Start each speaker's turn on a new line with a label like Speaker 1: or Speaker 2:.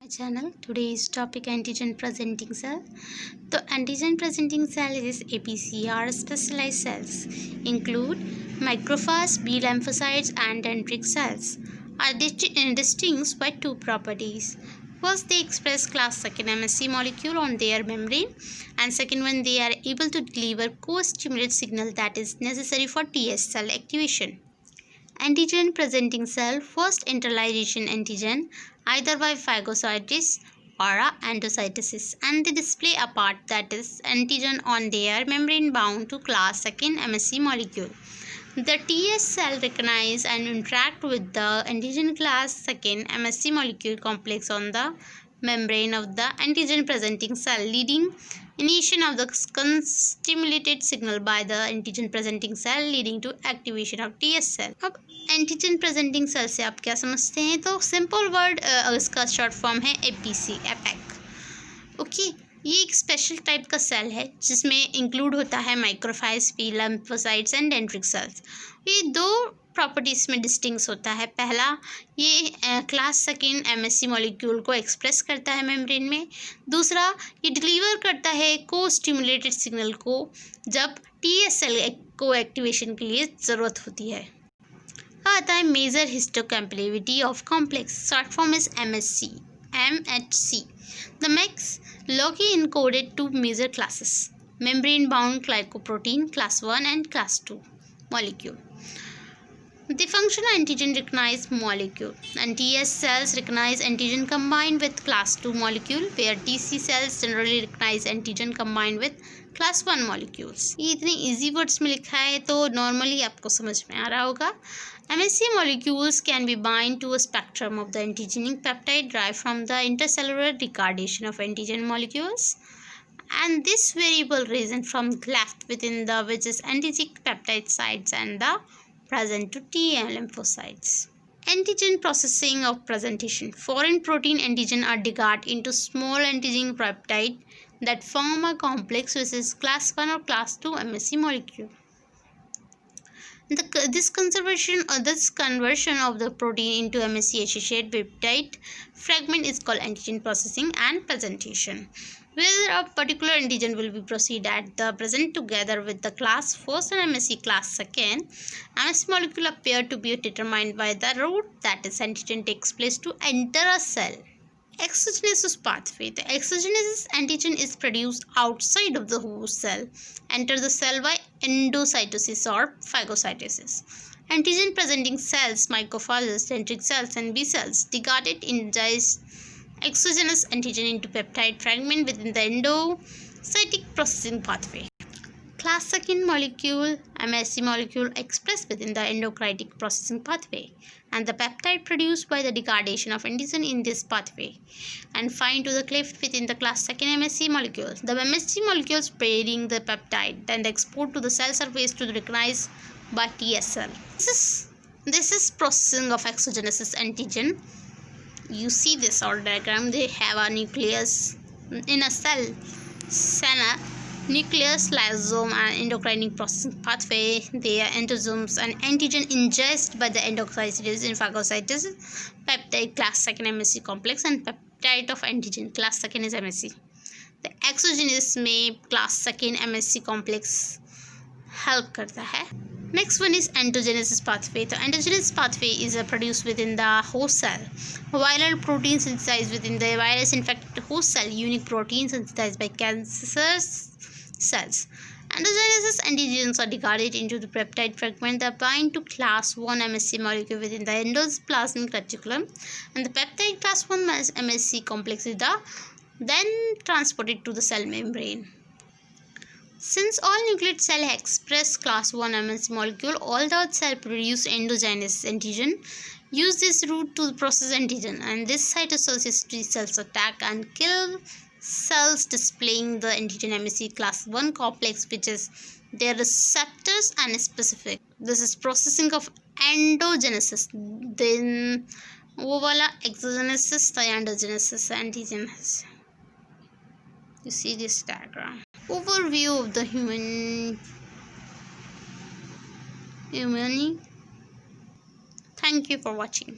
Speaker 1: channel. Today's topic antigen presenting cell. The antigen presenting cell is APCR specialized cells include macrophages, B lymphocytes and dendritic cells are distinguished by two properties. First, they express class II MSC molecule on their membrane, and second one, they are able to deliver co-stimulate signal that is necessary for TS cell activation. Antigen presenting cell first internalization antigen either by phagocytosis or endocytosis, and they display a part that is antigen on their membrane bound to class II MSC molecule. The TS cell recognize and interact with the antigen class II MSC molecule complex on the membrane of the antigen presenting cell, leading initiation of the stimulated signal by the antigen presenting cell leading to activation of TS cell. अब antigen presenting cell से आप क्या समझते हैं? तो simple word इसका short form है APC, APAC. Okay, ये एक स्पेशल टाइप का सेल है जिसमें इंक्लूड होता है macrophages, B lymphocytes and dendritic cells. ये दो प्रॉपर्टीज में डिस्टिंग्स होता है। पहला, ये क्लास II MSC मॉलिक्यूल को एक्सप्रेस करता है मेम्ब्रेन में। दूसरा, ये डिलीवर करता है को स्टिमुलेटेड सिग्नल को जब TS सेल को एक्टिवेशन के लिए ज़रूरत होती है। आता है major histocompatibility of complex, short form is MHC. The MEX locally encoded two major classes: membrane-bound glycoprotein class 1 and class 2 molecule. The functional antigen recognized molecule, and TS cells recognize antigen combined with class 2 molecule, where TC cells generally recognize antigen combined with class 1 molecules. ये इतने easy words में लिखा है तो normally आपको समझ में आ रहा होगा। MSC molecules can be bind to a spectrum of the antigenic peptide derived from the intercellular degradation of antigen molecules, and this variable region from left within the which is antigenic peptide sites and the present to T lymphocytes. Antigen processing of presentation. Foreign protein antigen are degraded into small antigenic peptide that form a complex which is class 1 or class 2 MSC molecule. This conversion of the protein into MSC associated peptide fragment is called antigen processing and presentation. Whether a particular antigen will be proceed at the present together with the class 1st and MSC class 2nd, MSC molecule appear to be determined by the route that is antigen takes place to enter a cell. Exogenesis pathway. The exogenous antigen is produced outside of the host cell, enter the cell by endocytosis or phagocytosis. Antigen presenting cells, macrophages, dendritic cells and B cells degraded ingest exogenous antigen into peptide fragment within the endocytic processing pathway. Class II molecule, MSC molecule expressed within the endocytic processing pathway, and the peptide produced by the degradation of antigen in this pathway and find to the cleft within the class II MSC molecule. The MSC molecules pairing the peptide then export to the cell surface to be recognized by TS cell. This is processing of exogenous antigen. You see this all diagram. They have a nucleus in a cell, nucleus, lysosome and endocrine processing pathway. They are endosomes and antigen ingest by the endocytosis in phagocytosis, peptide class II MSC complex and peptide of antigen class II is MSC. The exogenous में class II MSC complex help करता है. Next one is endogenesis pathway. The endogenesis pathway is produced within the host cell. Viral protein synthesized within the virus infected host cell. Unique protein synthesized by cancer cells. Endogenesis antigens are degraded into the peptide fragment that bind to class 1 MSC molecule within the endoplasmic reticulum, and the peptide class 1 MSC complex is then transported to the cell membrane. Since all nucleate cells express class 1 MSC molecule, all the cell produce endogenous antigen use this route to process antigen, and this cytosis T cells attack and kill cells displaying the antigen MSC class 1 complex, which is their receptors and specific. This is processing of endogenesis. Then वो वाला exogenesis था, endogenesis antigen. You see this diagram. Overview of the human. Thank you for watching.